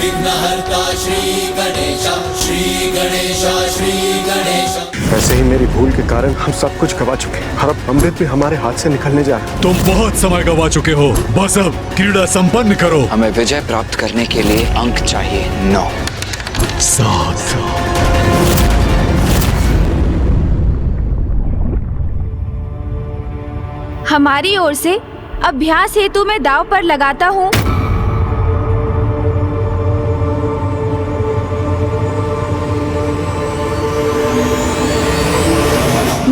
विघ्नहर्ता श्री गणेशा, श्री गणेशा, श्री गणेशा। वैसे ही मेरी भूल के कारण हम सब कुछ गवा चुके हैं और अब अमृत भी हमारे हाथ से निकलने जा रहा है। तुम बहुत समय गवा चुके हो, बस अब क्रीड़ा संपन्न करो। हमें विजय प्राप्त करने के लिए अंक चाहिए 9, 7। हमारी ओर से अभ्यास हेतु मैं दांव पर लगाता हूँ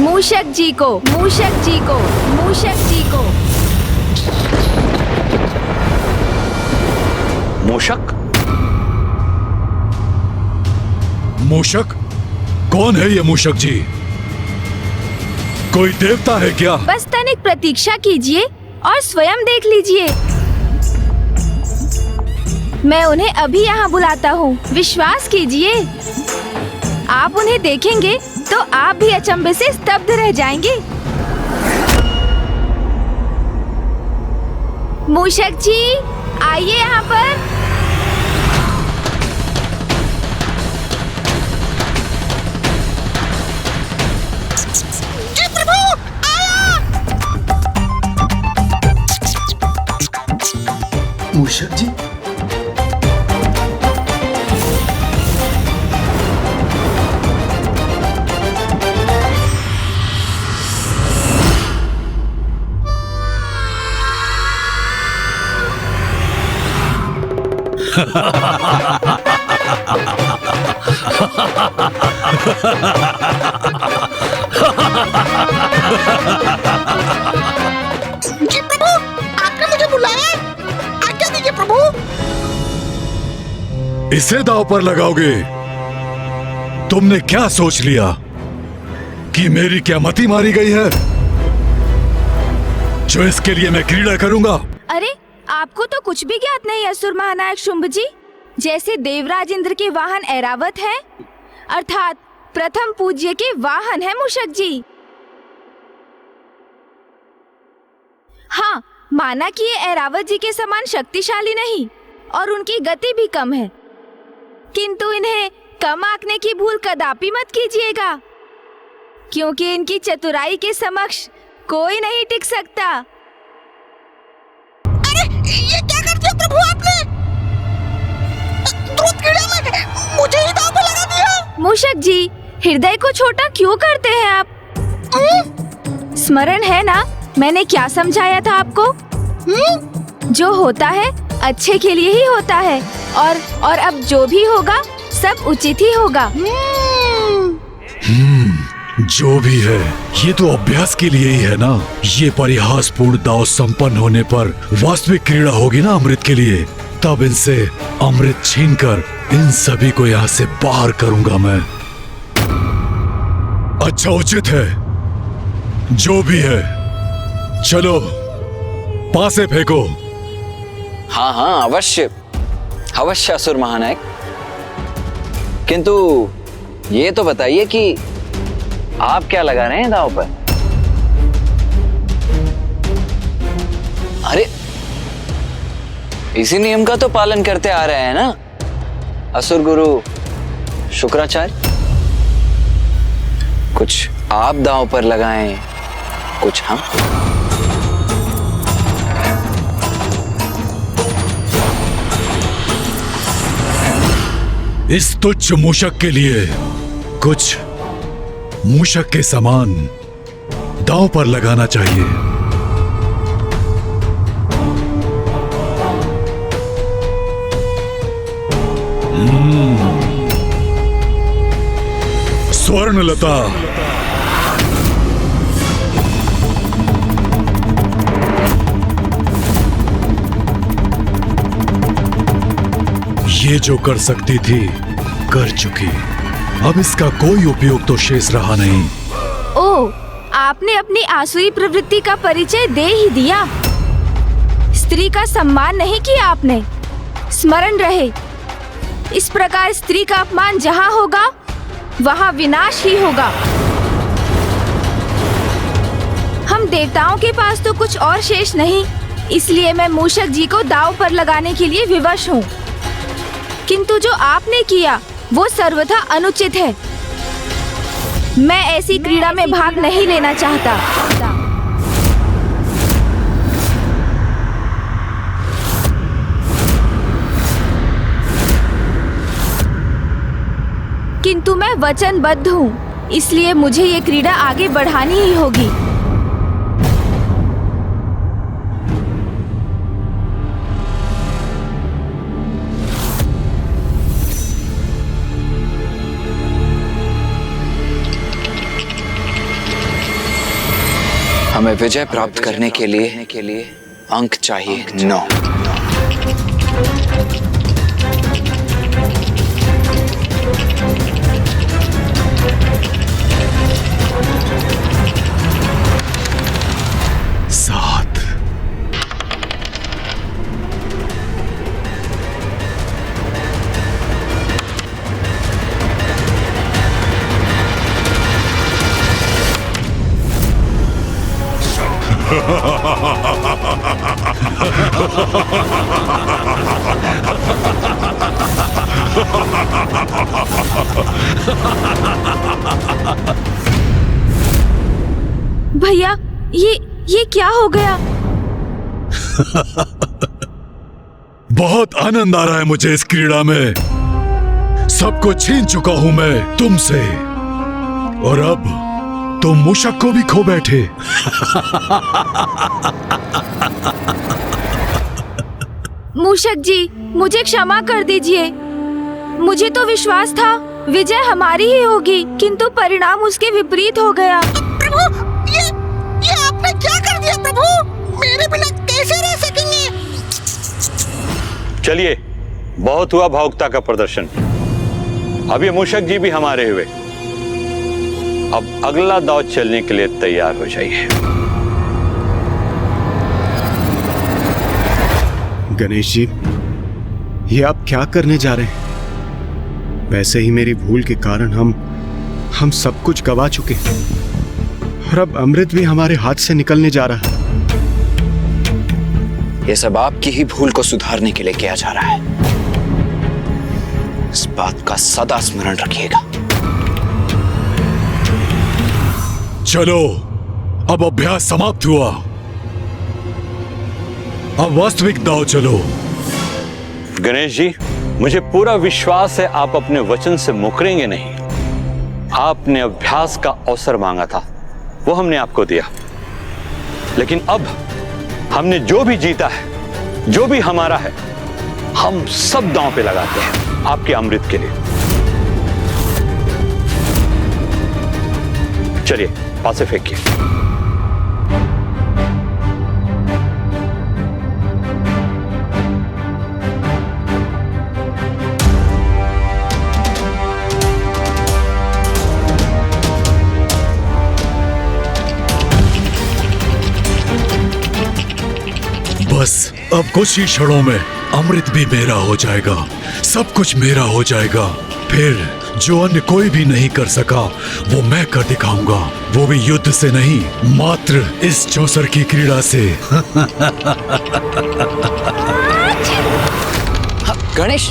मूषक जी को, मूषक जी को, मूषक जी को। मूषक? मूषक? कौन है ये मूषक जी? कोई देवता है क्या? बस तनिक प्रतीक्षा कीजिए और स्वयं देख लीजिए। मैं उन्हें अभी यहाँ बुलाता हूँ, विश्वास कीजिए। आप उन्हें देखेंगे तो आप भी अचंभे से स्तब्ध रह जाएंगे। मूषक जी, आइए यहाँ पर। जी प्रभु, आया। मूषक जी, जी प्रभु, आपने मुझे बुलाया, आज्ञा दीजिए प्रभु। इसे दांव पर लगाओगे? तुमने क्या सोच लिया कि मेरी क्या मति मारी गई है जो इसके लिए मैं क्रीड़ा करूंगा? अरे, आपको तो कुछ भी ज्ञात नहीं असुर महानायक शुंभ जी। जैसे देवराज इंद्र के वाहन ऐरावत हैं, अर्थात प्रथम पूज्य के वाहन है मूषक जी। हाँ, माना कि ये ऐरावत जी के समान शक्तिशाली नहीं और उनकी गति भी कम है, किंतु इन्हें कम आंकने की भूल कदापि मत कीजिएगा, क्योंकि इनकी चतुराई के समक्ष कोई नहीं टिक सकता। अरे, ये क्या कर दिया प्रभु आपने? द्रुत क्रीड़ा में मुझे ही दांव पर लगा दिया। मूषक जी, हृदय को छोटा क्यों करते हैं आप? स्मरण है ना मैंने क्या समझाया था आपको? जो होता है अच्छे के लिए ही होता है और अब जो भी होगा सब उचित ही होगा। जो भी है, ये तो अभ्यास के लिए ही है ना। ये परिहासपूर्ण दांव संपन्न होने पर वास्तविक क्रीड़ा होगी ना अमृत के लिए। तब इनसे अमृत छीनकर इन सभी को यहाँ से बाहर करूंगा मैं। अच्छा, उचित है, जो भी है। चलो, पासे फेंको। हाँ हाँ, अवश्य अवश्य असुर महानायक। किंतु ये तो बताइए कि आप क्या लगा रहे हैं दांव पर? अरे, इसी नियम का तो पालन करते आ रहे हैं ना असुर गुरु शुक्राचार्य। कुछ आप दांव पर लगाएं, कुछ हम। इस तुच्छ मूषक के लिए कुछ मूषक के समान दांव पर लगाना चाहिए। स्वर्णलता, ये जो कर सकती थी कर चुकी। अब इसका कोई उपयोग तो शेष रहा नहीं। ओह, आपने अपनी आसुरी प्रवृत्ति का परिचय दे ही दिया। स्त्री का सम्मान नहीं किया आपने। स्मरण रहे, इस प्रकार स्त्री का अपमान जहाँ होगा वहाँ विनाश ही होगा। हम देवताओं के पास तो कुछ और शेष नहीं, इसलिए मैं मूषक जी को दांव पर लगाने के लिए विवश हूँ। किंतु जो आपने किया वो सर्वथा अनुचित है। मैं ऐसी क्रीड़ा में भाग नहीं लेना चाहता। किंतु मैं वचनबद्ध हूँ, इसलिए मुझे ये क्रीड़ा आगे बढ़ानी ही होगी। हमें विजय प्राप्त करने के लिए अंक चाहिए 9। भैया, ये क्या हो गया? बहुत आनंद आ रहा है मुझे इस क्रीड़ा में। सब कुछ छीन चुका हूं मैं तुमसे, और अब तुम मूषक को भी खो बैठे। मूषक जी, मुझे क्षमा कर दीजिए। मुझे तो विश्वास था विजय हमारी ही होगी, किंतु परिणाम उसके विपरीत हो गया। प्रभु, ये आपने क्या कर दिया प्रभु? मेरे बिना कैसे रह सकेंगे? चलिए, बहुत हुआ भावुकता का प्रदर्शन। अब ये मूषक जी भी हमारे हुए। अब अगला दांव चलने के लिए तैयार हो जाइए। गणेश जी, ये आप क्या करने जा रहे हैं? वैसे ही मेरी भूल के कारण हम सब कुछ गवा चुके हैं, और अब अमृत भी हमारे हाथ से निकलने जा रहा है। ये सब आपकी ही भूल को सुधारने के लिए किया जा रहा है। इस बात का सदा स्मरण रखिएगा। चलो, अब अभ्यास समाप्त हुआ। अब वास्तविक दांव चलो। गणेश जी, मुझे पूरा विश्वास है आप अपने वचन से मुकरेंगे नहीं। आपने अभ्यास का अवसर मांगा था, वो हमने आपको दिया। लेकिन अब हमने जो भी जीता है, जो भी हमारा है, हम सब दांव पे लगाते हैं आपके अमृत के लिए। चलिए, पासे फेंकिए। बस अब कुछ ही क्षणों में अमृत भी मेरा हो जाएगा, सब कुछ मेरा हो जाएगा। फिर जो अन्य कोई भी नहीं कर सका वो मैं कर दिखाऊंगा, वो भी युद्ध से नहीं, मात्र इस चौसर की क्रीड़ा से। गणेश,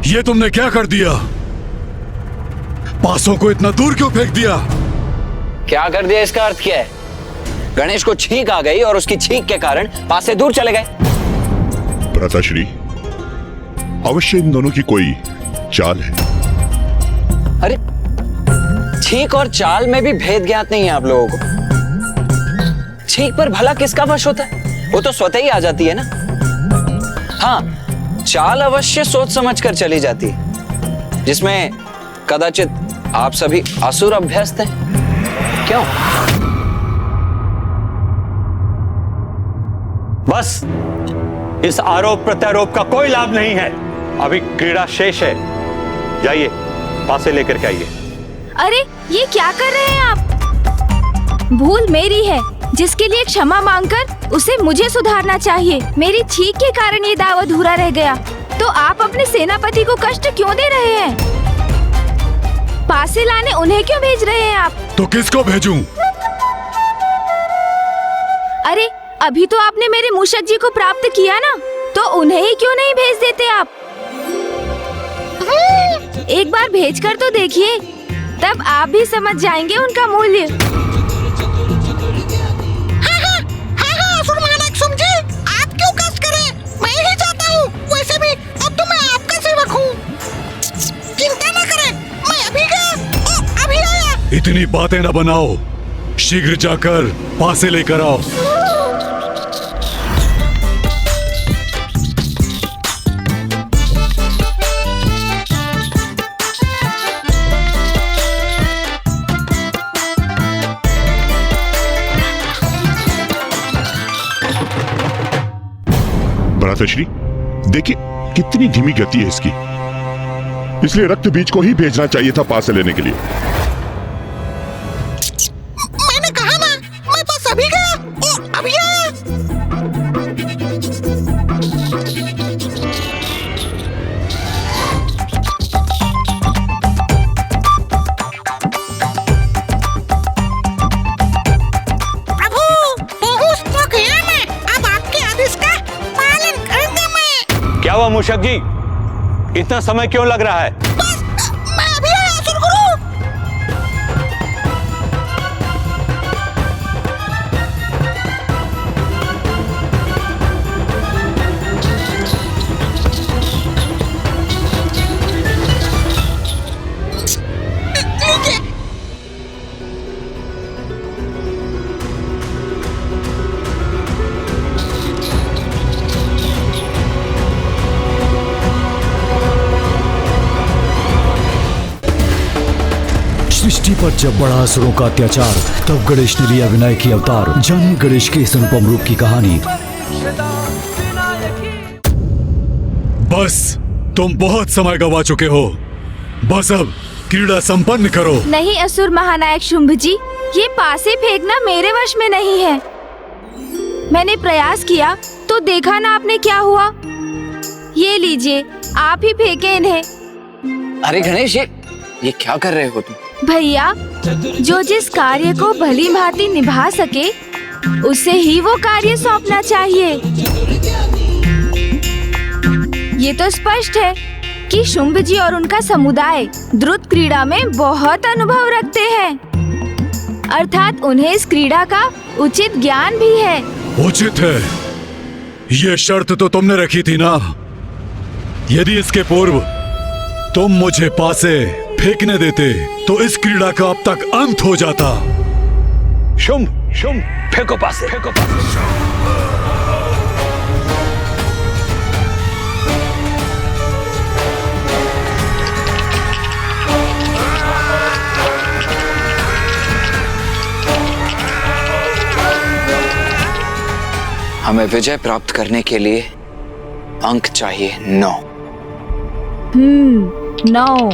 ये तुमने क्या कर दिया? पासों को इतना दूर क्यों फेंक दिया? क्या कर दिया इसका अर्थ क्या है? गणेश को छींक आ गई और उसकी छींक के कारण पासे दूर चले गए। भ्राताश्री, अवश्य इन दोनों की कोई चाल है। अरे, छींक और चाल में भी भेद ज्ञात नहीं है आप लोगों को। छींक पर भला किसका वश होता है? वो तो स्वतः ही आ जाती है ना। हाँ, चाल अवश्य सोच समझकर चली जाती है, जिसमें कदाचित आप सभी असुर अभ्यस्त हैं। क्यों? बस, इस आरोप प्रत्यारोप का कोई लाभ नहीं है। अभी क्रीड़ा शेष है। जाइए, पासे लेकर के आइए। अरे, ये क्या कर रहे हैं आप? भूल मेरी है, जिसके लिए क्षमा मांगकर उसे मुझे सुधारना चाहिए। मेरी छींक के कारण ये दाव अधूरा रह गया। तो आप अपने सेनापति को कष्ट क्यों दे रहे हैं? पासे लाने उन्हें क्यों भेज रहे हैं आप? तो किसको भेजूं? अरे अभी तो आपने मेरे मूषक जी को प्राप्त किया ना, तो उन्हें ही क्यों नहीं भेज देते आप? एक बार भेजकर तो देखिए, तब आप भी समझ जाएंगे उनका मूल्य। हाँ, असुर महानायक शुंभ जी, आप क्यों कष्ट करें? मैं ही चाहता हूँ। वैसे भी अब तो मैं आपका सेवक हूँ। चिंता न करें, मैं अभी गया और अभी आया। इतनी बातें न बनाओ, शीघ्र जाकर पासे लेकर आओ। भ्राताश्री, देखिए कितनी धीमी गति है इसकी। इसलिए रक्त बीज को ही भेजना चाहिए था पासे लेने के लिए। मैंने कहा ना, मैं बस अभी गया और अभी आया। प्रभु, पहुंच तो गया मैं। अब आपके आदेश का पालन करूंगा मैं। क्या हुआ मूषक जी, इतना समय क्यों लग रहा है? बस मैं अभी आया असुर गुरु। लीजिए। सृष्टि पर जब बढ़ा असुरों का अत्याचार, तब गणेश ने लिया विनायक की अवतार। जानिए गणेश के इस अनुपम रूप की कहानी। बस तुम बहुत समय गवा चुके हो। बस अब क्रीड़ा संपन्न करो। नहीं असुर महानायक शुंभ जी, ये पासे फेंकना मेरे वश में नहीं है। मैंने प्रयास किया तो देखा ना आपने क्या हुआ। ये लीजिए, आप ही फेंके इन्हें। अरे गणेश, ये क्या कर रहे हो तुम? भैया, जो जिस कार्य को भली भांति निभा सके उसे ही वो कार्य सौंपना चाहिए। ये तो स्पष्ट है कि शुंभ जी और उनका समुदाय द्रुत क्रीड़ा में बहुत अनुभव रखते हैं, अर्थात उन्हें इस क्रीड़ा का उचित ज्ञान भी है। उचित है, ये शर्त तो तुमने रखी थी ना। यदि इसके पूर्व तुम मुझे पासे फेंकने देते तो इस क्रीड़ा का अब तक अंत हो जाता। शुंभ, फेंको पासे, फेंको पासे। हमें विजय प्राप्त करने के लिए अंक चाहिए 9। 9।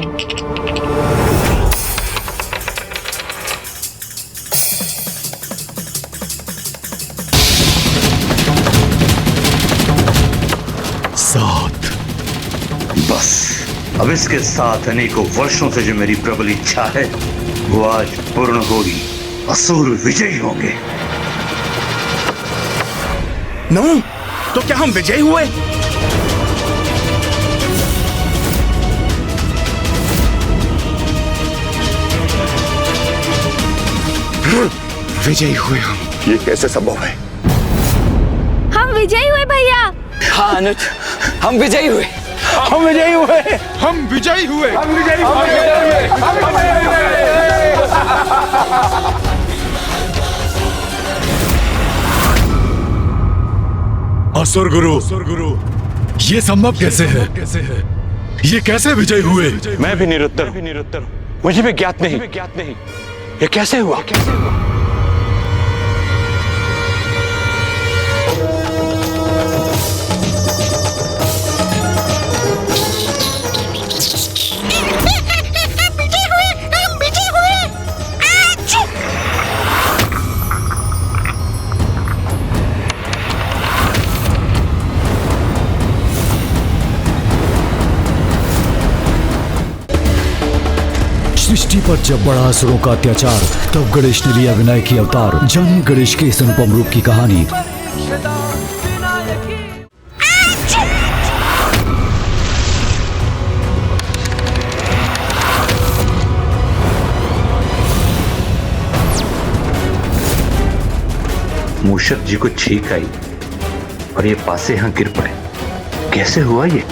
बस अब इसके साथ अनेकों वर्षों से जो मेरी प्रबल इच्छा है वो आज पूर्ण होगी। असुर विजयी होंगे। 9? तो क्या हम विजयी हुए? विजयी हुए हम? ये कैसे संभव है? हम विजयी हुए भैया। हाँ अनुज, हम विजयी हुए। हम विजयी हुए। हम विजयी हुए। हम विजयी हुए। असुर गुरु, ये संभव कैसे है? ये कैसे विजय हुए? मैं भी निरुत्तर, मुझे भी ज्ञात नहीं। ये कैसे हुआ? पर जब बढ़ा असुरों का अत्याचार, तब गणेश ने लिया विनायक की अवतार। जानिए गणेश के इस अनुपम रूप की कहानी। मूषक जी को छींक आई और ये पासे यहां गिर पड़े। कैसे हुआ ये?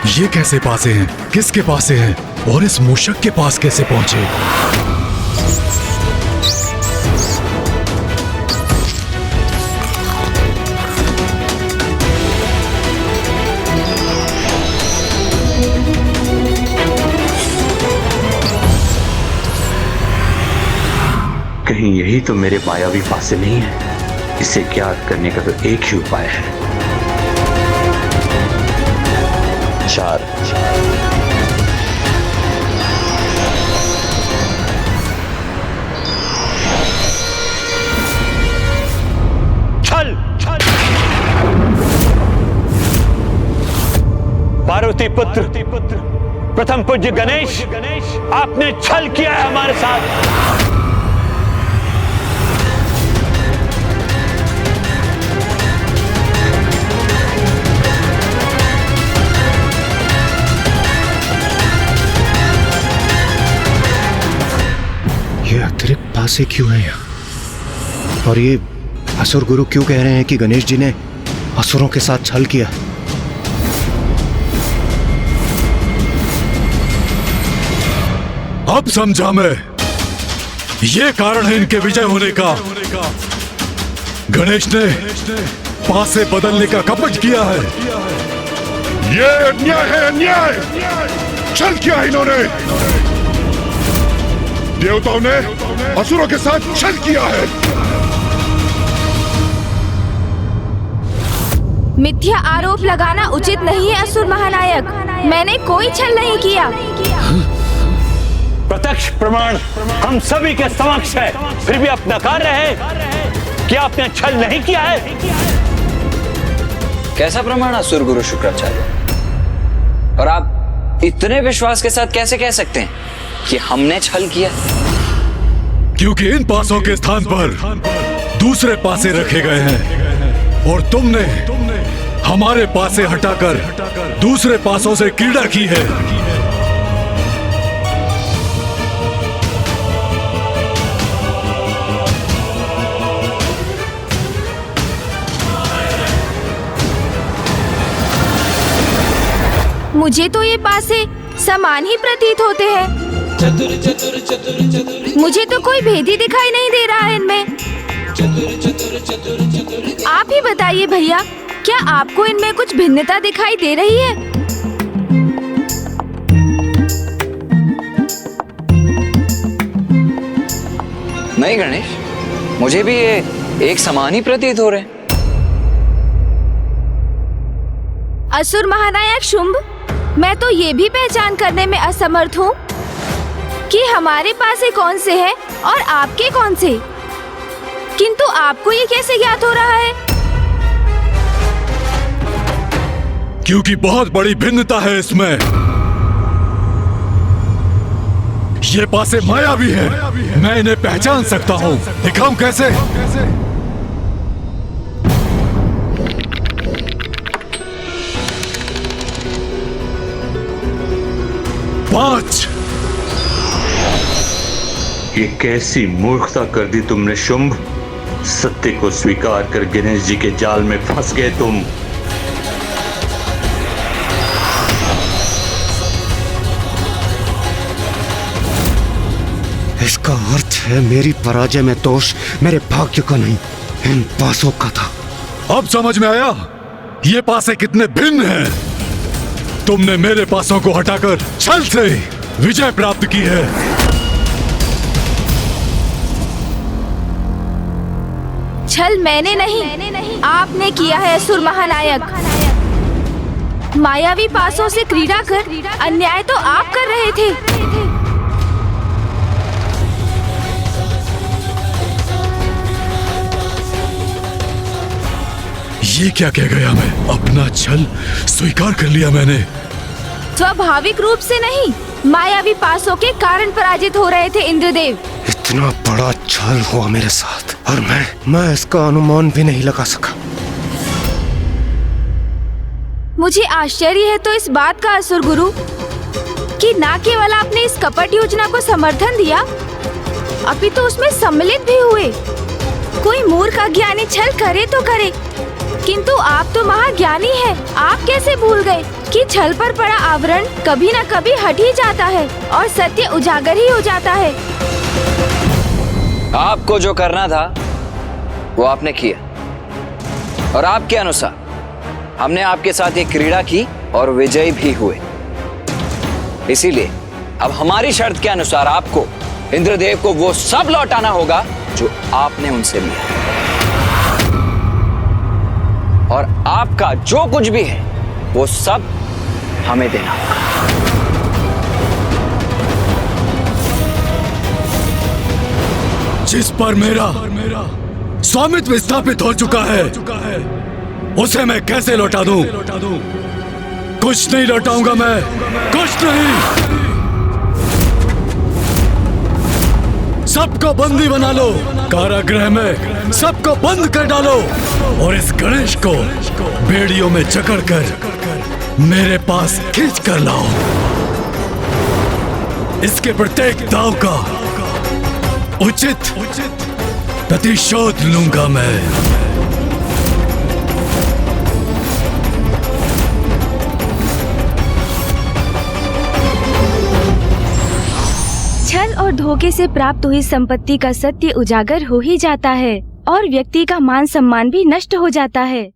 ये कैसे पासे हैं? किसके पासे हैं? और इस मूषक के पास कैसे पहुंचे? कहीं यही तो मेरे मायावी पासे नहीं है। इसे ज्ञात करने का तो एक ही उपाय है। चार। छल। पार्वती पुत्र प्रथम पूज्य गणेश, आपने छल किया है हमारे साथ। ये अतिरिक्त पासे क्यों है यहाँ? और ये असुर गुरु क्यों कह रहे हैं कि गणेश जी ने असुरों के साथ छल किया? अब समझा मैं। ये कारण है इनके विजय होने का। गणेश ने पासे बदलने का कपट किया है। ये अन्याय है, अन्याय। छल किया इन्होंने। देवताओं ने असुरों के साथ छल किया है। मिथ्या आरोप लगाना उचित नहीं है असुर महानायक। मैंने कोई छल नहीं किया। प्रत्यक्ष प्रमाण हम सभी के समक्ष है, फिर भी आप नकार रहे हैं कि आपने छल नहीं किया है। कैसा प्रमाण असुर गुरु शुक्राचार्य? और आप इतने विश्वास के साथ कैसे कह सकते हैं कि हमने छल किया? क्योंकि इन पासों के स्थान पर दूसरे पासे रखे गए हैं और तुमने हमारे पासे हटाकर दूसरे पासों से क्रीड़ा की है। मुझे तो ये पासे समान ही प्रतीत होते हैं। मुझे तो कोई भेद ही दिखाई नहीं दे रहा है इनमें। आप ही बताइए भैया, क्या आपको इनमें कुछ भिन्नता दिखाई दे रही है? नहीं गणेश, मुझे भी ये एक समान ही प्रतीत हो रहे हैं। असुर महानायक शुंभ, मैं तो ये भी पहचान करने में असमर्थ हूँ कि हमारे पासे कौन से हैं और आपके कौन से। किंतु आपको ये कैसे ज्ञात हो रहा है? क्योंकि बहुत बड़ी भिन्नता है इसमें। ये पासे मायावी है, मैं इन्हें पहचान सकता हूँ। दिखाऊं कैसे? 5। ये कैसी मूर्खता कर दी तुमने शुंभ। सत्य को स्वीकार कर गणेश जी के जाल में फंस गए तुम। इसका अर्थ है मेरी पराजय में दोष मेरे भाग्य का नहीं, इन पासों का था। अब समझ में आया ये पासे कितने भिन्न हैं। तुमने मेरे पासों को हटाकर छल से विजय प्राप्त की है। छल मैंने नहीं, आपने किया है असुर महानायक। मायावी पासों से क्रीड़ा कर अन्याय तो आप कर रहे थे। ये क्या कह गया मैं? अपना छल स्वीकार कर लिया मैंने। स्वाभाविक रूप से नहीं, मायावी पासों के कारण पराजित हो रहे थे इंद्रदेव। इतना बड़ा छल हुआ मेरे साथ और मैं इसका अनुमान भी नहीं लगा सका। मुझे आश्चर्य है तो इस बात का असुर गुरु कि न केवल आपने इस कपट योजना को समर्थन दिया, अपितु उसमें सम्मिलित भी हुए। कोई मूर्ख अज्ञानी छल करे तो करे, किंतु आप तो महाज्ञानी हैं। आप कैसे भूल गए कि छल पर पड़ा आवरण कभी न कभी हट ही जाता है और सत्य उजागर ही हो जाता है। आपको जो करना था वो आपने किया, और आपके अनुसार हमने आपके साथ एक क्रीड़ा की और विजयी भी हुए। इसीलिए अब हमारी शर्त के अनुसार आपको इंद्रदेव को वो सब लौटाना होगा जो आपने उनसे लिया, और आपका जो कुछ भी है वो सब हमें देना होगा। जिस पर मेरा स्वामित्व स्थापित हो चुका है उसे मैं कैसे लौटा दूं? कुछ नहीं लौटाऊंगा मैं, कुछ नहीं। सबको बंदी बना लो, कारागृह में सबको बंद कर डालो और इस गणेश को बेड़ियों में जकड़कर मेरे पास खींच कर लाओ। इसके प्रत्येक दाव का उचित प्रतिशोध लूंगा मैं। छल और धोखे से प्राप्त हुई संपत्ति का सत्य उजागर हो ही जाता है और व्यक्ति का मान सम्मान भी नष्ट हो जाता है।